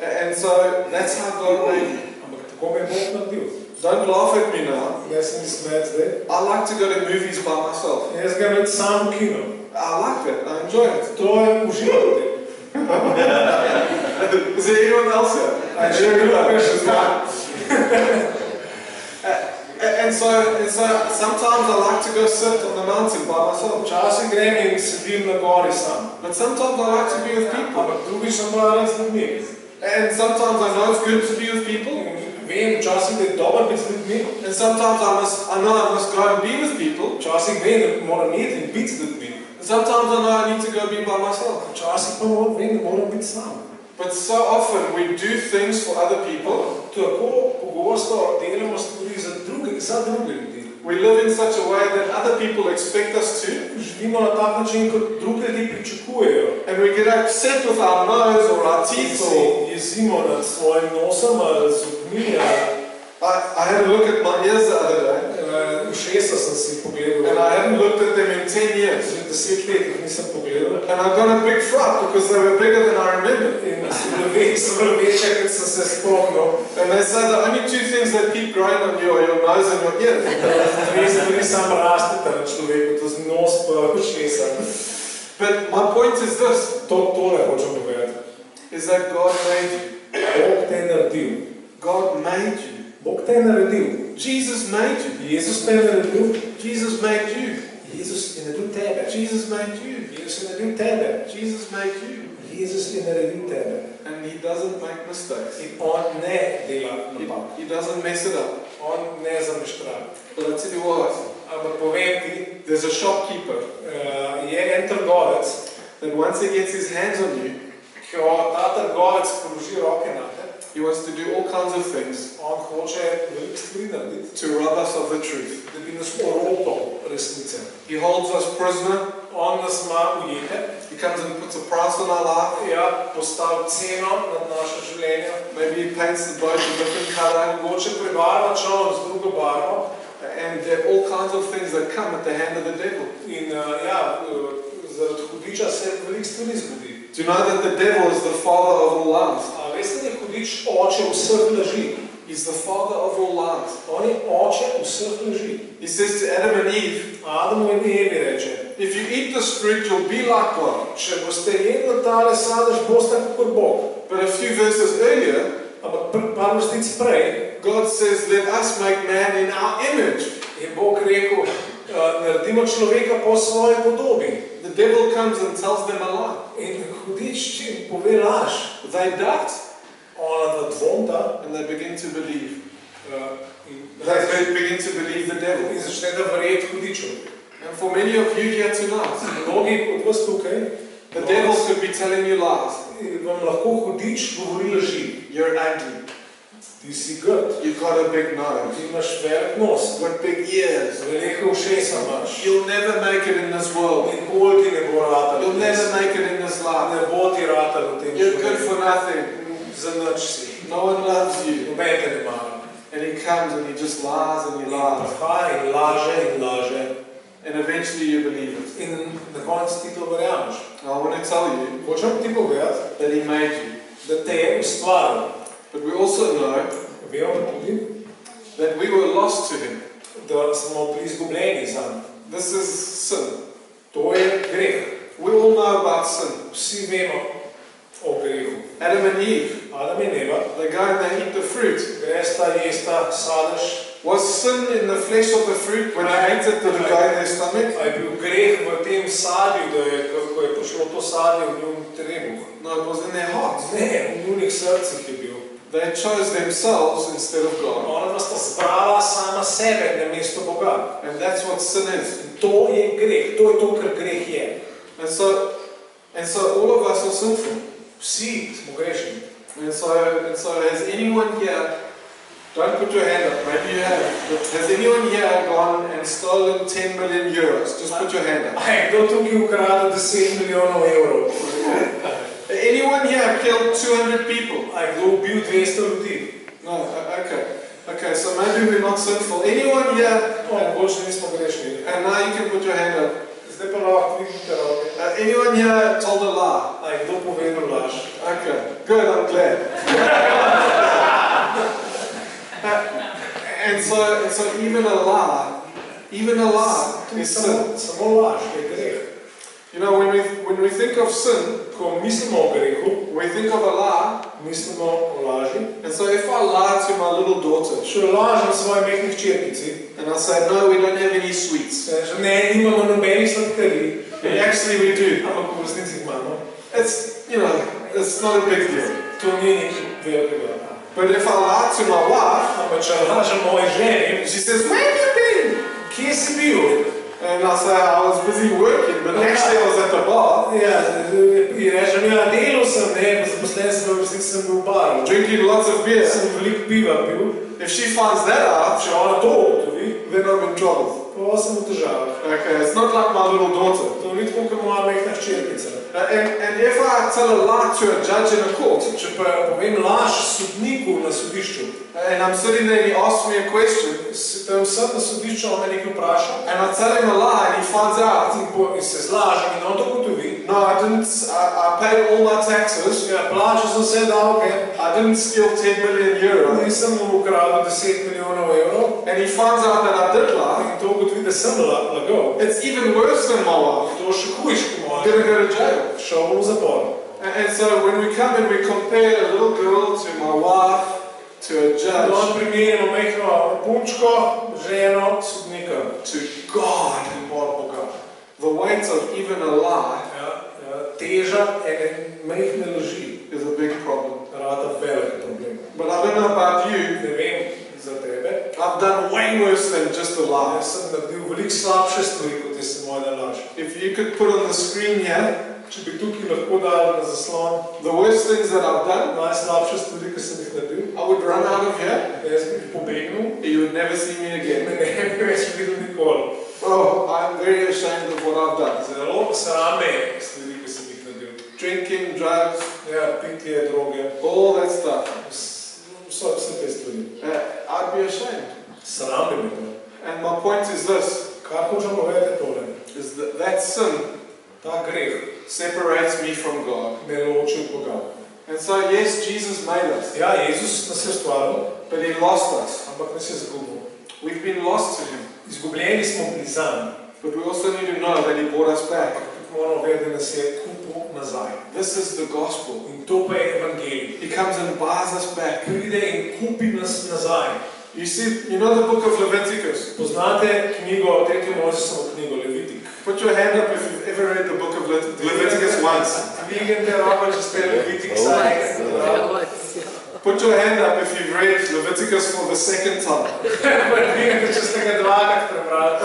And so that's how God made me. Ampak tako me je Bog naredil. Don't laugh at me now. Jaz sem smet zdaj. I like to go to movies by myself. Jaz ga med sam v kino. I like that. I enjoy it. To je uživati. Is there anyone else here? A če je bilo še zgaj. And so sometimes I like to go sit on the mountain by myself. Včasih grem in sedim na gori sam. But sometimes I like to be with people. Ampak drugi sem pa rad z ljudmi. And sometimes I know it's good to be with people. Vem včasih, da je dobro biti z ljudmi. And sometimes I know I must go and be with people. Včasih vem, da moram iti in biti z ljudmi. And sometimes I know I need to go be by myself. Včasih pa vem, da moram biti sam. But so often we do things for other people. Tako pogosto delamo stvari za druge ljudi. We live in such a way that other people expect us to. Živimo na tak način, kot drugi ljudi pričakujejo. And we get upset with our nose or our teeth. Or Jezimo nad svojim nosom ali zobmi. I had a look at my ears the other day. Ušesa sem si pogledal. And I hadn't looked at them in 10 years. Že 10 let jih nisem pogledal. And I got a big fright because they were bigger than I remember. In so bili večje, kot sem se spomnil. And they say the only two things that keep growing on you are your nose and your ears. Dve stvari samo rasteta na človeku, to je nos pa ušesa. But my point is this, Tole hočem povedati. is that God made you. Bog te je naredil. God made you. Bog te je naredil. Jesus made you. Jezus te je naredil. Jesus made you. Jezus je naredil tebe. Jesus made you. Jezus je naredil tebe. Jesus made you. Jezus je naredil tebe. And He doesn't make mistakes. In on ne dela napak. He doesn't mess it up. On ne zameštra. But I tell you what, Ampak povem ti, there's a shopkeeper je en trgovec, that once he gets his hands on you, ko ta trgovec položi roke na te, he wants to do all kinds of things on hoče veliko stvari narediti, to rob us of the truth. da bi nas oropal resnice. He holds us prisoner. On nas ima ujete, He comes and puts a price on our life. ja, postavi ceno nad naše življenje, Maybe he paints the boat a different color. mogoče prebarva čoln z drugo barvo And there are all kinds of things that come at the hand of the devil. in zaradi hudiča se veliko stvari zgodi. Do you know that the devil is the father of all lies? A veste, da je hudič oče vseh laži? He's the father of all lies. On je oče vseh laži. He says to Adam and Eve, Adamu in Evi reče, if you eat this fruit, you'll be like God. če boste jedli tale sadež, boste kot Bog. But a few verses earlier, Ampak par vrstic prej God says, let us make man in our image. je Bog rekel, naredimo človeka po svoji podobi. The devil comes and tells them a lie. In hudič čim pove laž. They doubt Ona da dvomta and they begin to believe. in They begin to believe the devil. začne da verjeti hudiču. And for many of you here tonight, Mnogi od vas tukaj, the devil could be telling you lies. vam lahko hudič govori laži. You're ugly. Ti si grd, You've got a big nose. ti imaš velik nos, You've got big ears. velike ušesa imaš. You'll never make it in this world. Nikoli ti ne bo ratal. You'll never make it in this life. Ne bo ti ratal v tem You're good for življenju. nothing. Za nič si. No one loves you. Noben te ne mara. And he comes and he just lies and he lies. Prihaja in laže in laže. And eventually you believe it. In na koncu ti to verjameš. I want to tell you Hočem ti povedati, that he made you. da te je ustvaril. But we also know Vemo pa tudi, that we were lost to him. da smo bili izgubljeni zanj. This is sin. To je greh. We all know about sin. Vsi vemo o grehu. Adam and Eve, Adam in Eva they go and they eat the fruit. gresta, jesta, sadež Was sin in the flesh of the fruit when I ate it, did it go in their stomach? A je bil greh v tem sadju, da je, ko je prišlo to sadje v njun trebuh? No, it was in their hearts. Ne, v njunih srcih je bil. They chose themselves instead of God. Ona sta zbrala sama sebe namesto Boga. And that's what sin is. In to je greh, to je to, kar greh je. And so all of us are sinful. Vsi smo grešni. And so has anyone here, don't put your hand up, maybe you have, but has anyone here gone and stolen 10 million euros? Just put your hand up. A je kdo tukaj ukradel 10 milijonov evrov? Anyone here killed 200 people? A je kdo ubil 200 ljudi? No, okay, so maybe we're not sinful. Anyone here, Boljše nismo grešni. and now you can put your hand up. Zdaj pa lahko dvignite roke. Anyone here told a lie? A je kdo povedal laž? Okay, good, I'm glad. And so even a lie is sin. Samo laž je greh. You know, when we think of sin, Ko mislimo o grehu, we think of a lie. mislimo o laži. And so if I lie to my little daughter, Če lažem svoji mehni hčerkici, and I say, no, we don't have any sweets. že ne, nimamo nobenih sladkarij, Actually we do. ampak v resnici jih imamo. It's not a big deal. To ni nekaj velikega. But if I lie to my wife, Ampak če lažem moji ženi, she says, where have you been? kje si bil? And I say, I was busy working, but actually I was at the bar, Ja, in rečem, ja, delal sem, ne, zaposlen sem, v resnici sem bil v baru. drinking lots of beer. Sem veliko piva pil. If she finds that out, Če ona to ugotovi, then I'm in trouble. pa sem v težavah. Okay, it's not like my little daughter. To ni tako, kot moja mehna hčerkica. And if I tell a lie to a judge in a court, Če pa povem laž sodniku na sodišču, and I'm sitting there and he asks me a question, tam sem na sodišču, on me nekaj vpraša, and I tell him a lie and he finds out, in se zlažem in on to ugotovi. no, I paid all my taxes, Ja, plačal sem vse davke, I didn't steal 10 million euros, nisem mu ukradel 10 milijonov evrov and he finds out that I did lie, in to ugotovi, da sem lagal. it's even worse than my wife. To še hujš, ko I'm going to go to jail. šel bom v zapor. And so when we come and we compare a little girl to my wife, to a No, judge, primerjamo mehno punčko, ženo, sodnika to God, in Boga. the weight of even a lie Teža ene mehne laži is a big problem. rada velik problem. But I don't know about you, Ne vem za tebe, I've done way worse than just a lie. jaz sem naredil veliko slabše stvari, kot je se moja laž. If you could put on the screen here, Če bi tukaj lahko dali na zaslon the worst things that I've done, najslabše stvari, ki sem jih naredil, I would run out of here, jaz bi pobegnil, you would never see me me again. ne bi več videl nikoli. Oh, I'm very ashamed of what I've done. Zelo sram me je stvari, ki sem jih naredil. Drinking, drugs, Ja, pitje, droge, all that stuff. vse te stvari. I'd be ashamed. Sram bi me to. And my point is this, Kar hočem povedati tole, is that sin ta greh separates me from God. me loči od Boga. And so yes, Jesus made us, Ja, Jezus nas je ustvaril, but He lost us. ampak nas je izgubil. We've been lost to Him, Izgubljeni smo bili zanj, but we also need to know that He brought us back. ampak tudi moramo vedeti, da nas je kupil nazaj. This is the gospel. In to pa je evangelij. He comes and buys us back. Pride in kupi nas nazaj. You see, you know the book of Leviticus? Poznate knjigo, tretjo Mojzesovo knjigo, Levitik. Put your hand up if you've ever read the book of Leviticus once. Dvignite roko, če ste Levitik saj. Put your hand up if you've read Leviticus for the second time. Dvignite, če ste ga dvakrat prebrali.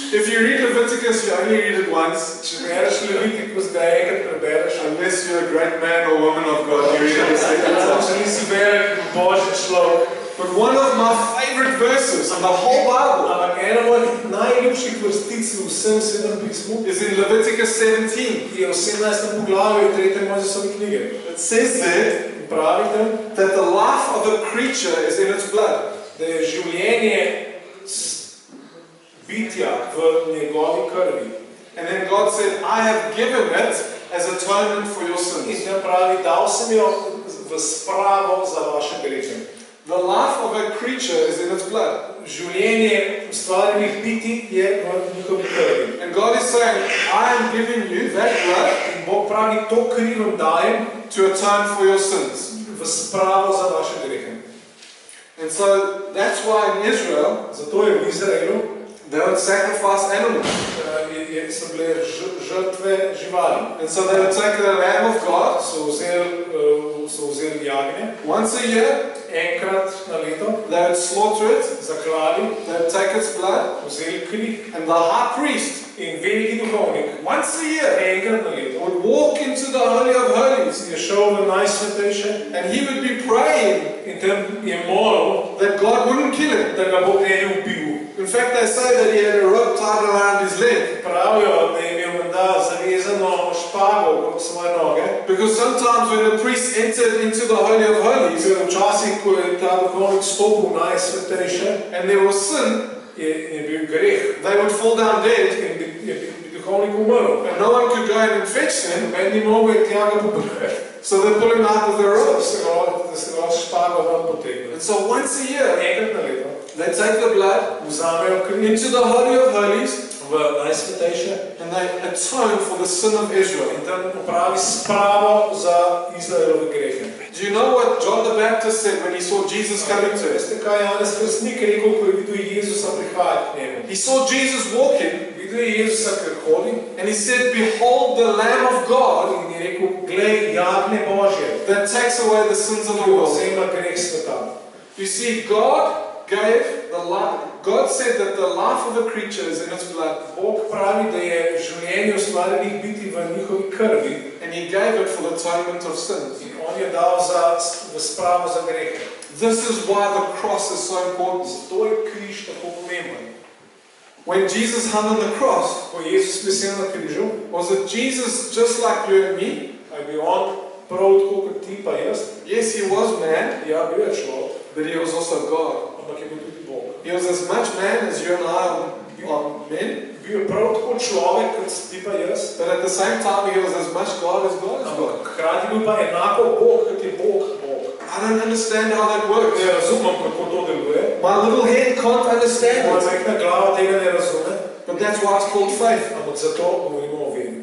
If you read Leviticus, you only read it once. Če bereš Levitikus, ga enkrat prebereš. Unless you're a great man or woman of God, you read it a second time. Če nisi velik Božji človek. But one of my favorite verses in the whole Bible Ampak ena mojih najljubših vrstic v vsem Svetem pismu is in Leviticus 17. je v 17. poglavju 3. Mojzesove knjige. It says there Pravi tam, that the life of a creature is in its blood. da je življenje bitja v njegovi krvi. And then God said, I have given it as atonement for your In sins. tam pravi, dal sem jo v spravo za vaše grehe. The life of a creature is in its blood. Življenje ustvarjenih bitij je v njihovi krvi. And God is saying, I am giving you that blood In Bog pravi, to kri vam dajem to atone for your sins. v spravo za vaše grehe. And so that's why in Israel, Zato je v Izraelu they would sacrifice animals. so bile žrtve živali. And so they would take the lamb of God So vzeli jagnje, once a year, enkrat na leto, they would slaughter it, zaklali, they would take its blood, vzeli kri and the high priest, in veliki duhovnik, once a year, enkrat na leto, would walk into the Holy of Holies, je šel v najsvetejše and he would be praying in tam je molil, that God wouldn't kill him. da ga Bog ne bi ubil. In fact, they say that he had a rope tied around his leg, Pravijo, da je imel menda zavezano špago okrog svoje noge, because sometimes when a priest entered into the Holy of Holies včasih, ko je ta duhovnik stopil v najsvetejše, and there was sin, je bil greh, they would fall down dead, in je duhovnik umrl. and no one could go in and fetch them, Noben ni mogel tja ga pobrati. so they pull him out with the Da ropes. se ga špago ven potegnil. And so once a year, Enkrat na leto they take the blood vzamejo kri into the Holy of Holies v najsvetejše and they atone for the sin of Israel. in tam opravi spravo za Izraelove grehe. Do you know what John the Baptist said when he saw Jesus coming to him? Veste, kaj Janez Krstnik rekel, ko je videl Jezusa prihajati k njemu? He saw Jesus walking Videl je Jezusa, ker hodi, and he said, "Behold the Lamb of God in je rekel, glej, jagnje Božje, that takes away the sins of ki the world." vzema greh sveta. You see, God gave the life. God said that the life of a creature is in its blood, Bog pravi, da je življenje ustvarjenih biti v njihovi krvi and he gave it for the atonement of sins. in on je dal v spravo za grehe. This is why the cross is so important. Zato je križ tako pomemben. When Jesus hung on the cross, Ko je Jezus visel na križu, was it Jesus just like you and me? a je bil on prav tako kot ti pa jaz? Yes, he was man, Ja, bil je človek, but he was also God. ampak je bil tudi Bog. He was as much man as you and I are men, Bil je prav tako človek kot ti pa jaz, but at the same time he was as much God as God is God. ampak hkrati bil pa enako Bog, kot je Bog Bog. I don't understand how that works. Ne razumem, kako to deluje. My little head can't understand Moja it, majhna glava tega ne razume, but that's why it's called faith. ampak zato govorimo o veri.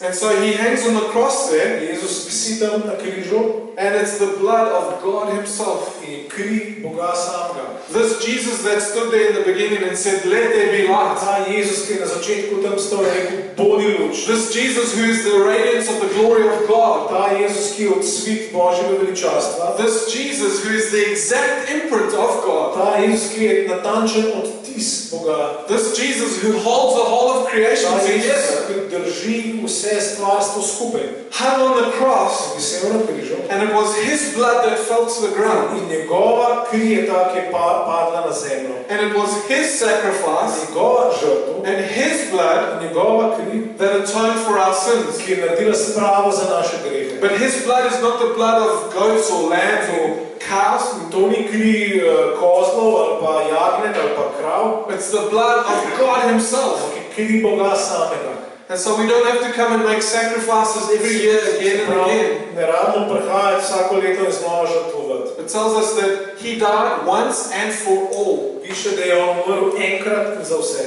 And so he hangs on the cross there, Jezus visi tam na križu and it's the blood of God himself. in kri Boga samega. This Jesus that stood there in the beginning and said, "Let there be light." Ta Jezus, ki je na začetku tam stal in rekel, bodi luč. This Jesus who is the radiance of the glory of God. Ta Jezus, ki je odsvit Božjega veličastva. This Jesus who is the exact imprint of God. Ta Jezus, ki je natančen odtis Boga. This Jesus who holds the whole of creation Ta Jezus, together, ki drži vse stvarstvo skupaj. hung on the cross, Visel na križu and it was his blood that fell to the ground. in njegova kri je ta, ki je padla na zemljo. And it was his sacrifice Njegova žrtev and his blood in njegova kri, that atoned for our sins. ki je naredila spravo za naše grehe. But his blood is not the blood of goats or lambs or cows. In to ni kri kozlov ali pa jagnjet ali pa krav, It's the blood of God himself. ampak je kri Boga samega. And so we don't have to come and make sacrifices every year again and again. Ne rabimo prihajati vsako leto in znova žrtvovati. It tells us that he died once and for all. Piše, da je on umrl enkrat in za vse.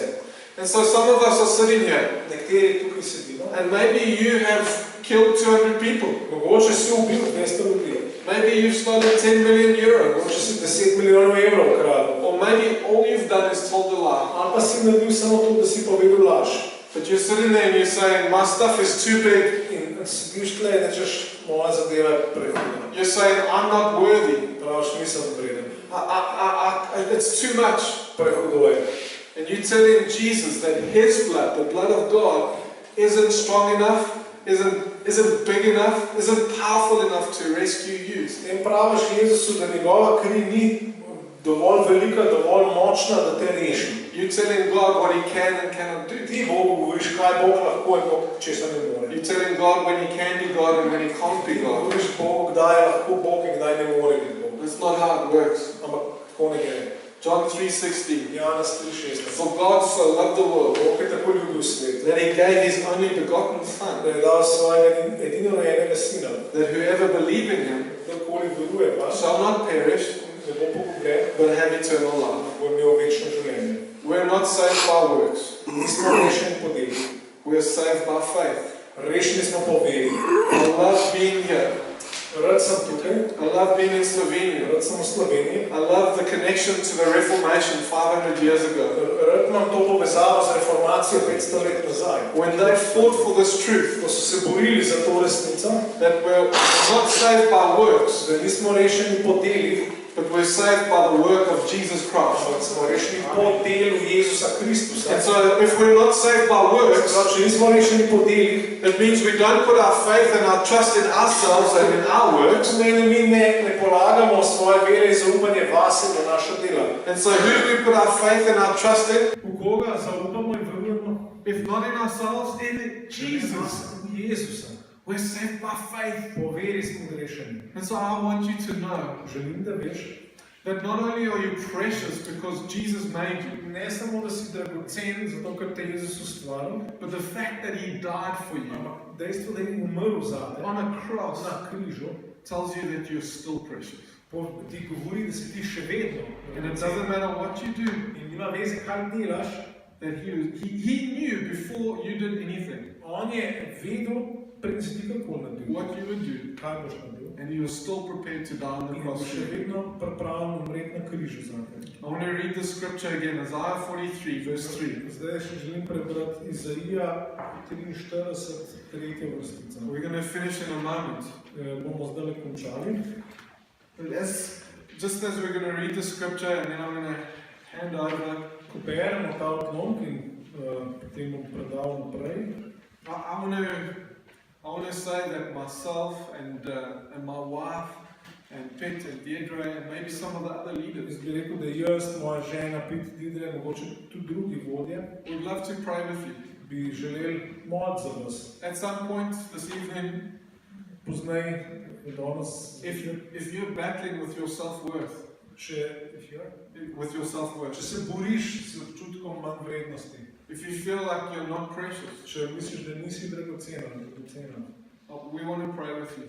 And so some of us are sitting here, Nekateri tukaj sedimo. and maybe you have killed 200 people. Mogoče si ubil 200 ljudi. Maybe you've stolen 10 million euros. Mogoče si 10 milijonov evrov ukradel. Or maybe all you've done is told a lie. Ali pa si naredil samo to, da si povedal laž. But you're sitting there and you're saying, my stuff is too big. In sediš tle in rečeš, moja zadeva je prehudna. You're saying, I'm not worthy. Praviš, nisem vreden. It's too much. Prehudo je. And you're telling Jesus that his blood, the blood of God, isn't strong enough, isn't big enough, isn't powerful enough to rescue you. In praviš Jezusu, da njegova kri ni dovolj velika, dovolj močna, da te reši. You're telling God what he can and cannot do. Ti Bogu govoriš, kaj Bog lahko in Bog česa ne more. You're telling God when he can be God and when he can't be God. Govoriš Bogu, kdaj je lahko Bog in kdaj ne more biti Bog. That's not how it works. Ampak tako ne gre. John 3:16. Janez 3:16. For God so loved the world Bog je tako ljubil svet, that he gave his only begotten da Son, je dal svojega edinorojenega sina. that whoever believes in him Kdorkoli veruje pa, shall not perish, ne bo pogubljen, but have eternal life. bo imel večno življenje. We're not saved by works. Nismo rešeni po delih. We're saved by faith. Rešeni smo po veri. I love being here. Rad sem tukaj, I love being in Slovenia. rad sem v Sloveniji, I love the connection to the Reformation 500 years ago. rad imam to povezavo z reformacijo 500 let nazaj. When they fought for this truth, Ko so se borili za to resnico, that we're not saved by works, da nismo rešeni po delih, but we're saved by the work of Jesus Christ. ampak smo rešeni po delu Jezusa Kristusa. And so if we're not saved by works, Če nismo rešeni po delih, it means we don't put our faith and our trust in ourselves and in our works. pomeni, mi ne polagamo svoje vere in zaupanje vase v naša dela. And so who do we put our faith and our trust in? V koga zaupamo in verujemo? If not in ourselves, in Jesus. Jezusa. We're saved by faith. Po veri smo rešeni. And so I want you to know Želim, da veš, that not only are you precious because Jesus made you, ne samo, da si dragocen, zato ker te Jezus ustvaril, but the fact that He died for you ampak dejstvo, da je umrl zate on a cross na križu, tells you that you're still precious. ti govori, da si ti še vedno And it dragocen. doesn't matter what you do, In nima veze, kaj delaš, that He knew before you did anything on je vedel, preden si ti karkoli naredil, what you would do, kaj boš naredil. and He was still prepared to die on the In cross boš for še you. vedno pripravljen umreti na križu zate. I want to read the scripture again, Isaiah 43, verse 3. Zdaj še želim prebrati Izaija 43, 3. vrstica. We're going to finish in a moment. Bomo zdaj končali. Just as we're going to read the scripture, and then I'm going to hand over, Ko beremo ta odlomk in potem bom predal naprej, I want to say that myself and my wife and Pet and Deirdre and maybe some of the other leaders jaz bi rekel, da jaz, moja žena, Pit, Didre, mogoče tudi drugi vodje, would love to pray with you. bi želeli moliti za vas. At some point this evening, Poznaj, danes, if you're battling with your self-worth, če se boriš s občutkom manj vrednosti, if you feel like you're not precious, če misliš, da nisi dragocena, we want to pray with you.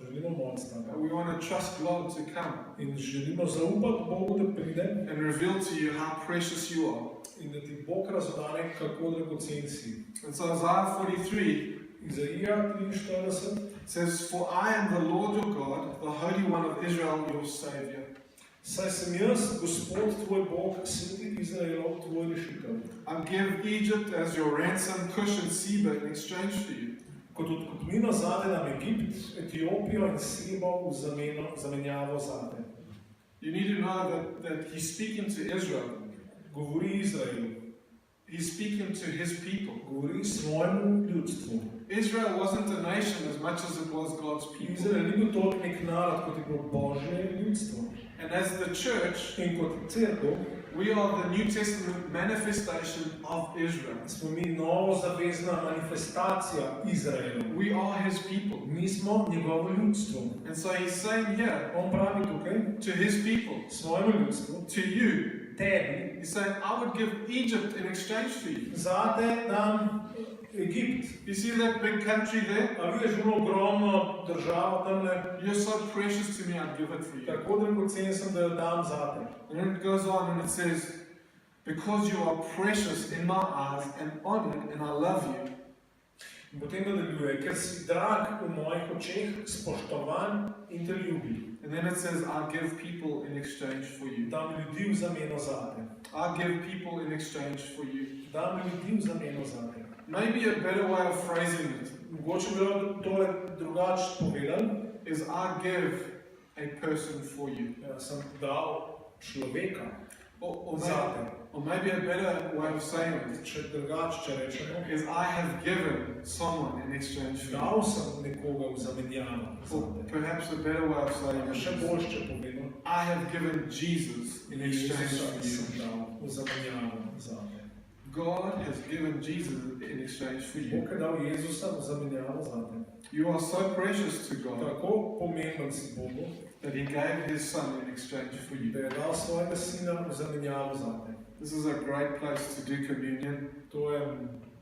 želimo moliti tam. We want to trust God to come In želimo zaupati Bogu, da pride and reveal to you how precious you are. in da ti Bog razdane, kako dragocen si. And so Isaiah 43 Izaija 43 says, "For I am the Lord your God, the Holy One of Israel, your Savior. Saj sem jaz, Gospod tvoj Bog, sveti Izraelov, tvoj rešitelj. I'll give Egypt as your ransom, Cush and Seba in exchange for you. Kot odkupnino zate dam Egipt, Etiopijo in Sebo v zamenjavo zate." You need to know that he's speaking to Israel. Govori Izraelu, He's speaking to his people. govori svojemu ljudstvu. Israel wasn't a nation as much as it was God's people. Izrael ni bil toliko nek narod, kot je bilo Božje ljudstvo. And as the church, In kot cerkev we are the New Testament manifestation of Israel. smo mi novozavezna manifestacija Izraela. We are his people. Mi smo njegovo ljudstvo. And so he's saying here On pravi tukaj to his people, svojemu ljudstvu, to you, tebi, he's saying, I would give Egypt in exchange for you. zate dam Egipt. You see that big country there? A vidiš ono ogromno državo tamle, You're so precious to me, I'd give it for you. tako dragocen sem, da jo dam zate. And then it goes on and it says, because you are precious in my eyes and honored and I love you, In potem nadaljuje, ker si drag v mojih očeh, spoštovan in te ljubi. and then it says, I'll give people in exchange for you. Dam ljudi v zameno zate. I'll give people in exchange for you. Dam ljudi v zameno zate. Maybe a better way of phrasing it Mogoče bi bilo tole drugače povedal, is I give a person for you. sem dal človeka zate. Or maybe a better way of saying it Če drugače, če rečemo, is I have given someone in exchange for you. dal sem nekoga v zamenjavo Or zate. perhaps a better way of saying it Še is bolj, če povedal, I have given Jesus in exchange Jezusa for you. sem dal v zamenjavo zate. God has given Jesus in exchange for you. Bog je dal Jezusa v zamenjavo zate. You are so precious to God Tako pomemben si Bogu, that He gave His Son in exchange for you. da je dal svojega sina v zamenjavo zate. This is a great place to do communion. To je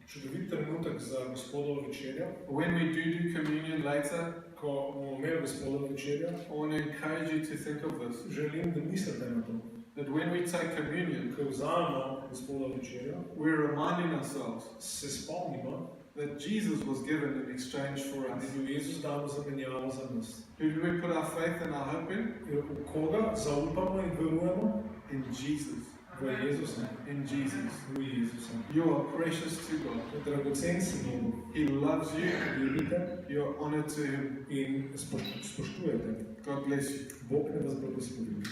čudovit trenutek za Gospodovo večerjo. When we do communion later, Ko bomo imeli Gospodovo večerjo, I want to encourage you to think of this. želim, da mislite na to. That when we take communion, Ko vzamemo Gospodovo večerjo, we're reminding ourselves se spomnimo, that Jesus was given in exchange for da us. je bil Jezus dan v zamenjavo za nas. Who do we put our faith and our hope in? V koga zaupamo in verujemo? In Jesus. V Jezusa. In Jesus. V Jezusa. You are precious to God. Dragocen si Bogu. He loves you. Ljubite You are honored to Him. in spoštujete. God bless you. Bog ne vas blagoslovi.